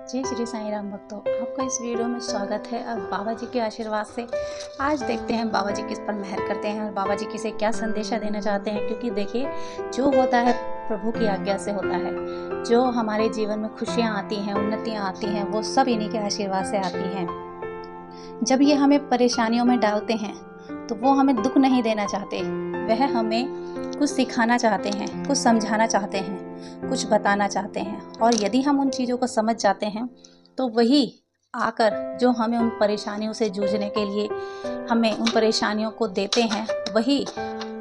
जय श्री साईं राम भक्तों, आपका इस वीडियो में स्वागत है। अब बाबा जी के आशीर्वाद से आज देखते हैं बाबा जी किस पर मेहर करते हैं और बाबा जी किसे क्या संदेशा देना चाहते हैं। क्योंकि देखिए, जो होता है प्रभु की आज्ञा से होता है। जो हमारे जीवन में खुशियाँ आती हैं, उन्नतियाँ आती हैं, वो सब इन्हीं के आशीर्वाद से आती हैं। जब ये हमें परेशानियों में डालते हैं तो वो हमें दुख नहीं देना चाहते, वह हमें कुछ सिखाना चाहते हैं, कुछ समझाना चाहते हैं, कुछ बताना चाहते हैं। और यदि हम उन चीज़ों को समझ जाते हैं तो वही आकर जो हमें उन परेशानियों से जूझने के लिए हमें उन परेशानियों को देते हैं, वही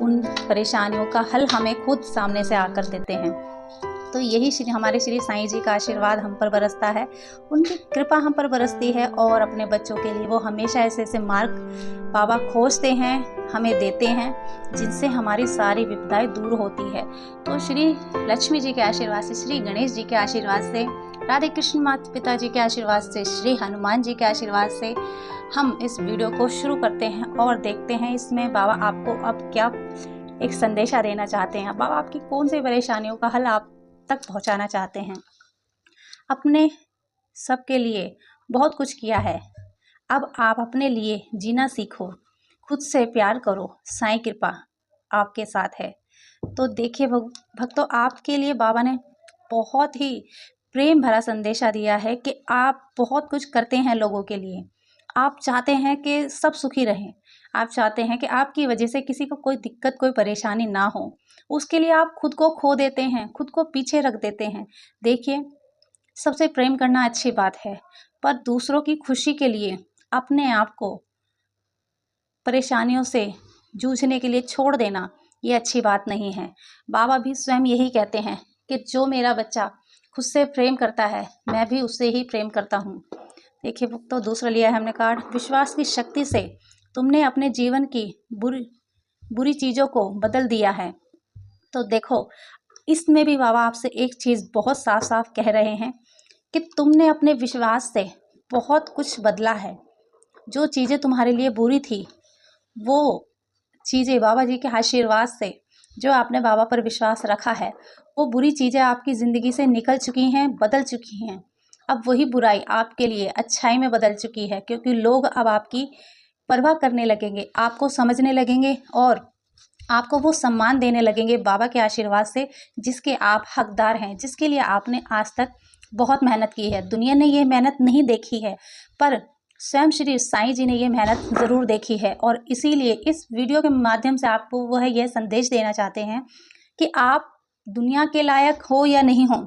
उन परेशानियों का हल हमें खुद सामने से आकर देते हैं। तो यही हमारे श्री साईं जी का आशीर्वाद हम पर बरसता है, उनकी कृपा हम पर बरसती है। और अपने बच्चों के लिए वो हमेशा ऐसे ऐसे मार्ग बाबा खोजते हैं, हमें देते हैं, जिनसे हमारी सारी विपदाएं दूर होती है। तो श्री लक्ष्मी जी के आशीर्वाद से, श्री गणेश जी के आशीर्वाद से, राधे कृष्ण माता पिता जी के आशीर्वाद से, श्री हनुमान जी के आशीर्वाद से हम इस वीडियो को शुरू करते हैं और देखते हैं इसमें बाबा आपको अब क्या एक संदेशा देना चाहते हैं। बाबा आपकी कौन सी परेशानियों का हल आप तक पहुंचाना चाहते हैं। अपने सबके लिए बहुत कुछ किया है, अब आप अपने लिए जीना सीखो, खुद से प्यार करो, साईं कृपा आपके साथ है। तो देखिए भक्तों, आपके लिए बाबा ने बहुत ही प्रेम भरा संदेशा दिया है कि आप बहुत कुछ करते हैं लोगों के लिए। आप चाहते हैं कि सब सुखी रहें, आप चाहते हैं कि आपकी वजह से किसी को कोई दिक्कत, कोई परेशानी ना हो। उसके लिए आप खुद को खो देते हैं, खुद को पीछे रख देते हैं। देखिए, सबसे प्रेम करना अच्छी बात है, पर दूसरों की खुशी के लिए अपने आप को परेशानियों से जूझने के लिए छोड़ देना, ये अच्छी बात नहीं है। बाबा भी स्वयं यही कहते हैं कि जो मेरा बच्चा खुद से प्रेम करता है, मैं भी उससे ही प्रेम करता हूँ। देखिए तो दूसरा लिया है हमने कार्ड, विश्वास की शक्ति से तुमने अपने जीवन की बुरी चीज़ों को बदल दिया है। तो देखो, इसमें भी बाबा आपसे एक चीज़ बहुत साफ साफ कह रहे हैं कि तुमने अपने विश्वास से बहुत कुछ बदला है। जो चीज़ें तुम्हारे लिए बुरी थी, वो चीज़ें बाबा जी के आशीर्वाद से, जो आपने बाबा पर विश्वास रखा है, वो बुरी चीज़ें आपकी ज़िंदगी से निकल चुकी हैं, बदल चुकी हैं। अब वही बुराई आपके लिए अच्छाई में बदल चुकी है, क्योंकि लोग अब आपकी परवाह करने लगेंगे, आपको समझने लगेंगे और आपको वो सम्मान देने लगेंगे बाबा के आशीर्वाद से, जिसके आप हकदार हैं, जिसके लिए आपने आज तक बहुत मेहनत की है। दुनिया ने ये मेहनत नहीं देखी है, पर स्वयं श्री साईं जी ने ये मेहनत ज़रूर देखी है। और इसीलिए इस वीडियो के माध्यम से आपको वो है यह संदेश देना चाहते हैं कि आप दुनिया के लायक हो या नहीं हो,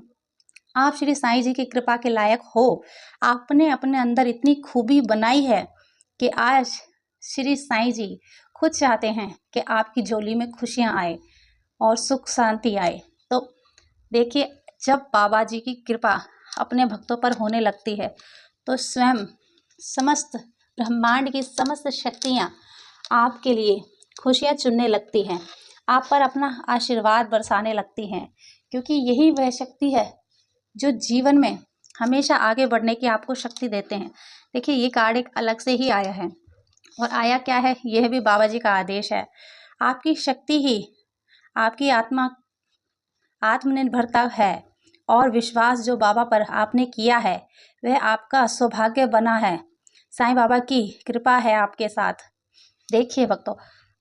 आप श्री साईं जी की कृपा के लायक हो। आपने अपने अंदर इतनी खूबी बनाई है कि आज श्री साईं जी खुद चाहते हैं कि आपकी झोली में खुशियाँ आए और सुख शांति आए। तो देखिए, जब बाबा जी की कृपा अपने भक्तों पर होने लगती है तो स्वयं समस्त ब्रह्मांड की समस्त शक्तियाँ आपके लिए खुशियाँ चुनने लगती हैं, आप पर अपना आशीर्वाद बरसाने लगती हैं। क्योंकि यही वह शक्ति है जो जीवन में हमेशा आगे बढ़ने की आपको शक्ति देते हैं। देखिए, ये कार्ड एक अलग से ही आया है, और आया क्या है, यह भी बाबा जी का आदेश है। आपकी शक्ति ही आपकी आत्मनिर्भरता है, और विश्वास जो बाबा पर आपने किया है वह आपका सौभाग्य बना है। साईं बाबा की कृपा है आपके साथ। देखिए भक्तों,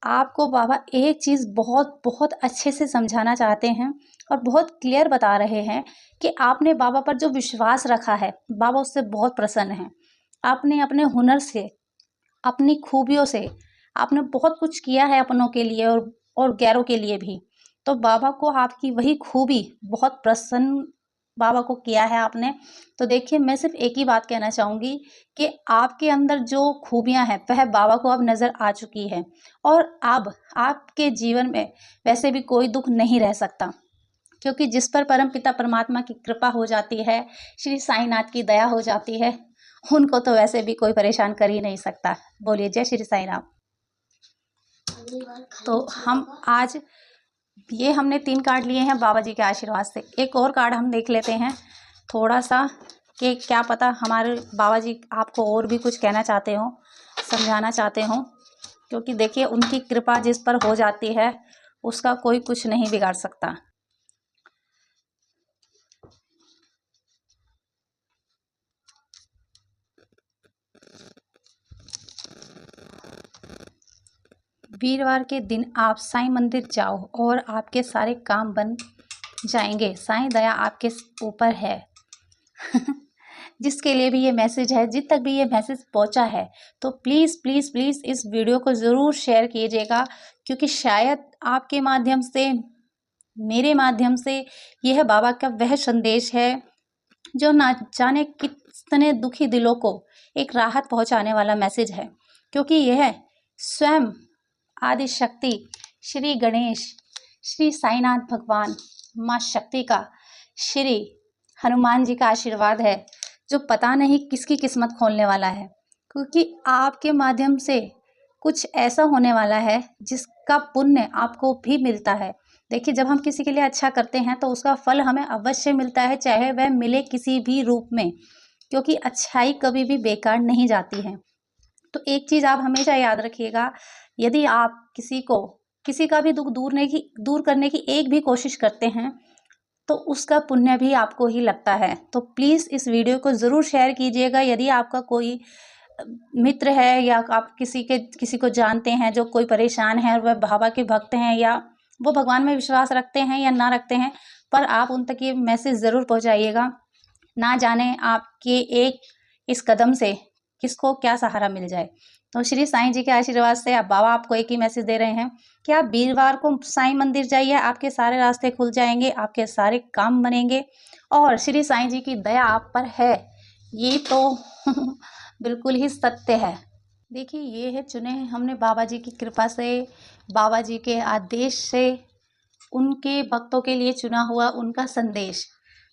आपको बाबा एक चीज़ बहुत बहुत अच्छे से समझाना चाहते हैं और बहुत क्लियर बता रहे हैं कि आपने बाबा पर जो विश्वास रखा है, बाबा उससे बहुत प्रसन्न हैं। आपने अपने हुनर से, अपनी खूबियों से आपने बहुत कुछ किया है अपनों के लिए और गैरों के लिए भी। तो बाबा को आपकी वही खूबी बहुत प्रसन्न बाबा को किया है आपने। तो देखिए, मैं सिर्फ एक ही बात कहना चाहूँगी कि आपके अंदर जो खूबियाँ हैं वह बाबा को अब नज़र आ चुकी है, और अब आपके जीवन में वैसे भी कोई दुख नहीं रह सकता। क्योंकि जिस पर परम पिता परमात्मा की कृपा हो जाती है, श्री साईनाथ की दया हो जाती है, उनको तो वैसे भी कोई परेशान कर ही नहीं सकता। बोलिए जय श्री साईं राम। तो हम आज ये हमने 3 कार्ड लिए हैं बाबा जी के आशीर्वाद से। एक और कार्ड हम देख लेते हैं थोड़ा सा, कि क्या पता हमारे बाबा जी आपको और भी कुछ कहना चाहते हो, समझाना चाहते हो। क्योंकि देखिए, उनकी कृपा जिस पर हो जाती है उसका कोई कुछ नहीं बिगाड़ सकता। वीरवार के दिन आप साईं मंदिर जाओ और आपके सारे काम बन जाएंगे। साईं दया आपके ऊपर है। जिसके लिए भी ये मैसेज है, जिन तक भी ये मैसेज पहुंचा है, तो प्लीज़ प्लीज़ प्लीज़ इस वीडियो को ज़रूर शेयर कीजिएगा, क्योंकि शायद आपके माध्यम से, मेरे माध्यम से यह बाबा का वह संदेश है जो ना जाने कितने दुखी दिलों को एक राहत पहुंचाने वाला मैसेज है। क्योंकि यह स्वयं आदि शक्ति श्री गणेश, श्री साईनाथ भगवान, माँ शक्ति का, श्री हनुमान जी का आशीर्वाद है, जो पता नहीं किसकी किस्मत खोलने वाला है। क्योंकि आपके माध्यम से कुछ ऐसा होने वाला है जिसका पुण्य आपको भी मिलता है। देखिए, जब हम किसी के लिए अच्छा करते हैं तो उसका फल हमें अवश्य मिलता है, चाहे वह मिले किसी भी रूप में, क्योंकि अच्छाई कभी भी बेकार नहीं जाती है। तो एक चीज़ आप हमेशा याद रखिएगा, यदि आप किसी का भी दुख दूर करने की एक भी कोशिश करते हैं तो उसका पुण्य भी आपको ही लगता है। तो प्लीज़ इस वीडियो को ज़रूर शेयर कीजिएगा। यदि आपका कोई मित्र है या आप किसी को जानते हैं जो कोई परेशान है और वह बाबा के भक्त हैं, या वो भगवान में विश्वास रखते हैं या ना रखते हैं, पर आप उन तक ये मैसेज ज़रूर पहुंचाइएगा। ना जाने आपके एक इस कदम से किसको क्या सहारा मिल जाए। तो श्री साईं जी के आशीर्वाद से अब बाबा आपको एक ही मैसेज दे रहे हैं कि आप वीरवार को साईं मंदिर जाइए, आपके सारे रास्ते खुल जाएंगे, आपके सारे काम बनेंगे और श्री साईं जी की दया आप पर है। ये तो बिल्कुल ही सत्य है। देखिए, ये है चुने हमने बाबा जी की कृपा से, बाबा जी के आदेश से, उनके भक्तों के लिए चुना हुआ उनका संदेश,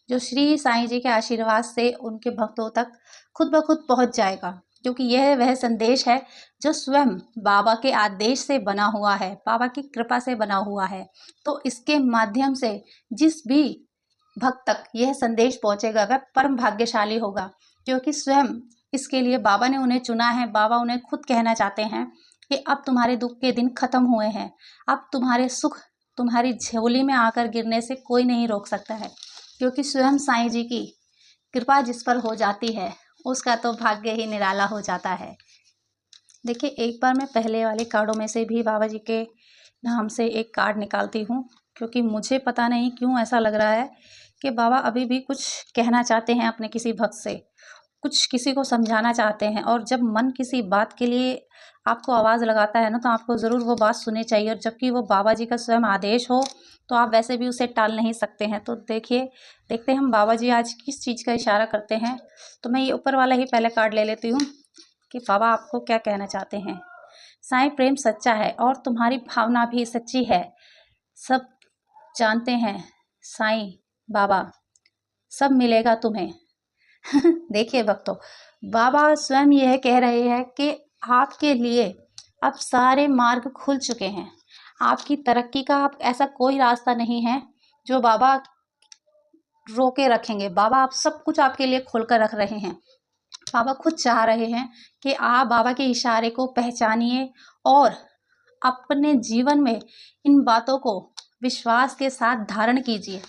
जो श्री साईं जी के आशीर्वाद से उनके भक्तों तक खुद ब खुद पहुंच जाएगा। क्योंकि यह वह संदेश है जो स्वयं बाबा के आदेश से बना हुआ है, बाबा की कृपा से बना हुआ है। तो इसके माध्यम से जिस भी भक्त तक यह संदेश पहुंचेगा वह परम भाग्यशाली होगा, क्योंकि स्वयं इसके लिए बाबा ने उन्हें चुना है। बाबा उन्हें खुद कहना चाहते हैं कि अब तुम्हारे दुख के दिन खत्म हुए हैं, अब तुम्हारे सुख तुम्हारी झोली में आकर गिरने से कोई नहीं रोक सकता है। क्योंकि स्वयं साईं जी की कृपा जिस पर हो जाती है उसका तो भाग्य ही निराला हो जाता है। देखिए, एक बार मैं पहले वाले कार्डों में से भी बाबा जी के नाम से एक कार्ड निकालती हूँ, क्योंकि मुझे पता नहीं क्यों ऐसा लग रहा है कि बाबा अभी भी कुछ कहना चाहते हैं अपने किसी भक्त से, कुछ किसी को समझाना चाहते हैं। और जब मन किसी बात के लिए आपको आवाज़ लगाता है ना, तो आपको ज़रूर वो बात सुननी चाहिए। और जबकि वो बाबा जी का स्वयं आदेश हो तो आप वैसे भी उसे टाल नहीं सकते हैं। तो देखते हैं हम बाबा जी आज किस चीज़ का इशारा करते हैं। तो मैं ये ऊपर वाला ही पहले कार्ड ले लेती हूँ कि बाबा आपको क्या कहना चाहते हैं। साईं, प्रेम सच्चा है और तुम्हारी भावना भी सच्ची है, सब जानते हैं साईं बाबा, सब मिलेगा तुम्हें। देखिए भक्तों, बाबा स्वयं यह कह रहे हैं कि आपके लिए अब सारे मार्ग खुल चुके हैं। आपकी तरक्की का अब ऐसा कोई रास्ता नहीं है जो बाबा रोके रखेंगे। बाबा आप सब कुछ आपके लिए खोलकर रख रहे हैं। बाबा खुद चाह रहे हैं कि आप बाबा के इशारे को पहचानिए और अपने जीवन में इन बातों को विश्वास के साथ धारण कीजिए,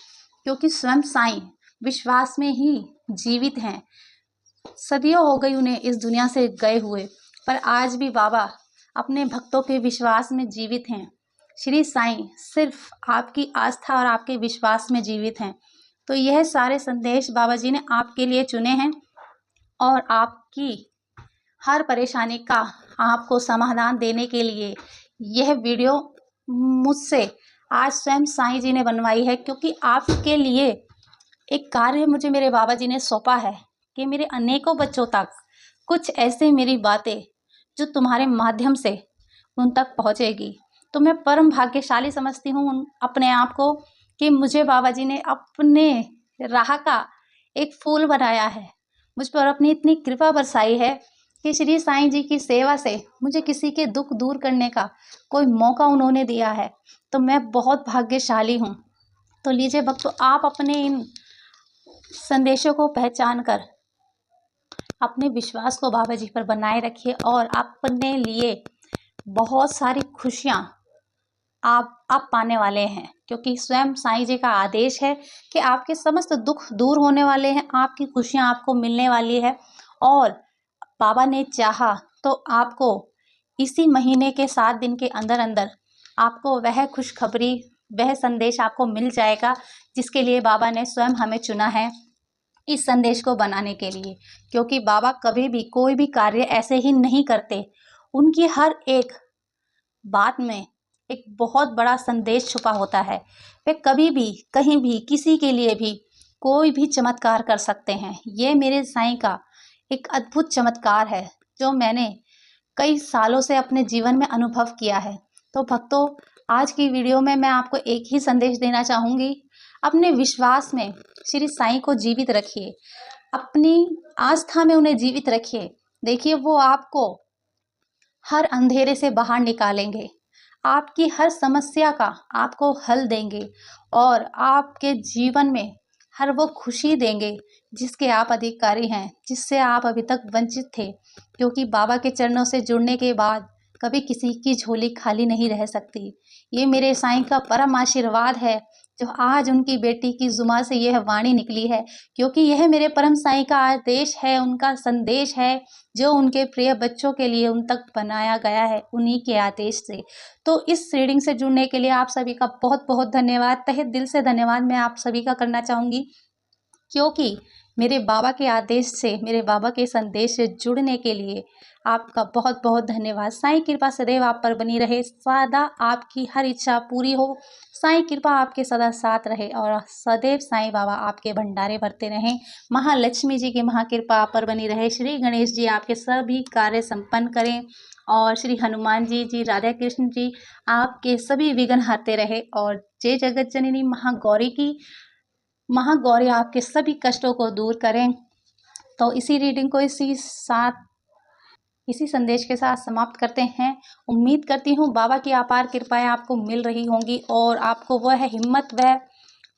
क्योंकि स्वयं साईं विश्वास में ही जीवित हैं। सदियों हो गई उन्हें इस दुनिया से गए हुए, पर आज भी बाबा अपने भक्तों के विश्वास में जीवित हैं। श्री साईं सिर्फ आपकी आस्था और आपके विश्वास में जीवित हैं। तो यह सारे संदेश बाबा जी ने आपके लिए चुने हैं और आपकी हर परेशानी का आपको समाधान देने के लिए यह वीडियो मुझसे आज स्वयं साईं जी ने बनवाई है। क्योंकि आपके लिए एक कार्य मुझे मेरे बाबा जी ने सौंपा है कि मेरे अनेकों बच्चों तक कुछ ऐसे मेरी बातें जो तुम्हारे माध्यम से उन तक पहुँचेगी। तो मैं परम भाग्यशाली समझती हूँ अपने आप को कि मुझे बाबा जी ने अपने राह का एक फूल बनाया है, मुझ पर अपनी इतनी कृपा बरसाई है कि श्री साईं जी की सेवा से मुझे किसी के दुख दूर करने का कोई मौका उन्होंने दिया है। तो मैं बहुत भाग्यशाली हूँ। तो लीजिए भक्तों, आप अपने इन संदेशों को पहचान कर अपने विश्वास को बाबा जी पर बनाए रखिए और अपने लिए बहुत सारी खुशियाँ आप पाने वाले हैं। क्योंकि स्वयं साईं जी का आदेश है कि आपके समस्त दुख दूर होने वाले हैं, आपकी खुशियाँ आपको मिलने वाली है। और बाबा ने चाहा तो आपको इसी महीने के 7 दिन के अंदर अंदर आपको वह खुशखबरी, वह संदेश आपको मिल जाएगा जिसके लिए बाबा ने स्वयं हमें चुना है इस संदेश को बनाने के लिए। क्योंकि बाबा कभी भी कोई भी कार्य ऐसे ही नहीं करते, उनकी हर एक बात में एक बहुत बड़ा संदेश छुपा होता है। वे कभी भी कहीं भी किसी के लिए भी कोई भी चमत्कार कर सकते हैं। ये मेरे साईं का एक अद्भुत चमत्कार है जो मैंने कई सालों से अपने जीवन में अनुभव किया है। तो भक्तों, आज की वीडियो में मैं आपको एक ही संदेश देना चाहूँगी, अपने विश्वास में श्री साईं को जीवित रखिए, अपनी आस्था में उन्हें जीवित रखिए। देखिए, वो आपको हर अंधेरे से बाहर निकालेंगे, आपकी हर समस्या का आपको हल देंगे और आपके जीवन में हर वो खुशी देंगे जिसके आप अधिकारी हैं, जिससे आप अभी तक वंचित थे। क्योंकि बाबा के चरणों से जुड़ने के बाद कभी किसी की झोली खाली नहीं रह सकती। ये मेरे साईं का परम आशीर्वाद है जो आज उनकी बेटी की जुबान से यह वाणी निकली है, क्योंकि यह मेरे परम साईं का आदेश है, उनका संदेश है जो उनके प्रिय बच्चों के लिए उन तक बनाया गया है उन्हीं के आदेश से। तो इस रीडिंग से जुड़ने के लिए आप सभी का बहुत बहुत धन्यवाद, तहे दिल से धन्यवाद मैं आप सभी का करना चाहूँगी। क्योंकि मेरे बाबा के आदेश से, मेरे बाबा के संदेश से जुड़ने के लिए आपका बहुत बहुत धन्यवाद। साईं कृपा सदैव आप पर बनी रहे, सदा आपकी हर इच्छा पूरी हो। साईं कृपा आपके सदा साथ रहे और सदैव साईं बाबा आपके भंडारे भरते रहें। महालक्ष्मी जी की महाकृपा आप पर बनी रहे। श्री गणेश जी आपके सभी कार्य संपन्न करें और श्री हनुमान जी, राधा कृष्ण जी आपके सभी विघ्न हरते रहे और जय जगत जननी महागौरी आपके सभी कष्टों को दूर करें। तो इसी रीडिंग को इसी संदेश के साथ समाप्त करते हैं। उम्मीद करती हूँ बाबा की अपार कृपाएं आपको मिल रही होंगी और आपको वह हिम्मत, वह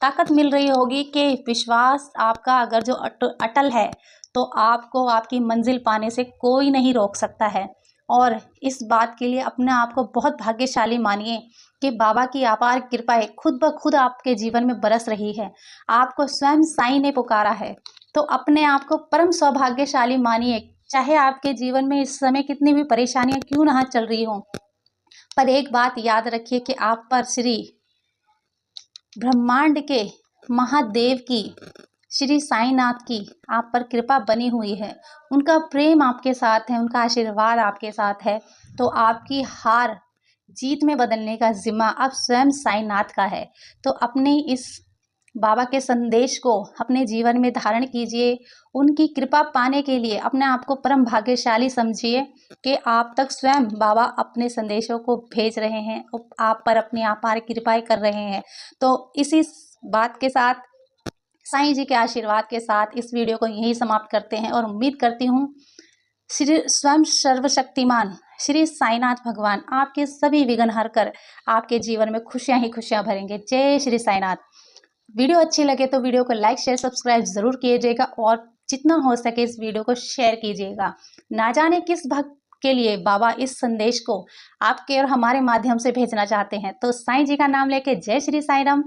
ताकत मिल रही होगी कि विश्वास आपका अगर जो अटल है तो आपको आपकी मंजिल पाने से कोई नहीं रोक सकता है। और इस बात के लिए अपने आप को बहुत भाग्यशाली मानिए कि बाबा की अपार कृपाएं खुद ब खुद आपके जीवन में बरस रही है। आपको स्वयं साईं ने पुकारा है, तो अपने आप को परम सौभाग्यशाली मानिए। चाहे आपके जीवन में इस समय कितनी भी परेशानियां क्यों ना चल रही हों, पर एक बात याद रखिए कि आप पर श्री ब्रह्मांड के महादेव की, श्री साईनाथ की आप पर कृपा बनी हुई है। उनका प्रेम आपके साथ है, उनका आशीर्वाद आपके साथ है। तो आपकी हार जीत में बदलने का जिम्मा अब स्वयं साईनाथ का है। तो अपने इस बाबा के संदेश को अपने जीवन में धारण कीजिए। उनकी कृपा पाने के लिए अपने आप को परम भाग्यशाली समझिए कि आप तक स्वयं बाबा अपने संदेशों को भेज रहे हैं, आप पर अपनी अपार कृपाएं कर रहे हैं। तो इसी बात के साथ, साईं जी के आशीर्वाद के साथ इस वीडियो को यहीं समाप्त करते हैं और उम्मीद करती हूँ श्री स्वयं सर्वशक्तिमान श्री साईनाथ भगवान आपके सभी विघ्न हर कर आपके जीवन में खुशियां ही खुशियां भरेंगे। जय श्री साईनाथ। वीडियो अच्छी लगे तो वीडियो को लाइक शेयर सब्सक्राइब जरूर कीजिएगा और जितना हो सके इस वीडियो को शेयर कीजिएगा। ना जाने किस भक्त के लिए बाबा इस संदेश को आपके और हमारे माध्यम से भेजना चाहते हैं। तो साईं जी का नाम लेके जय श्री साईं राम।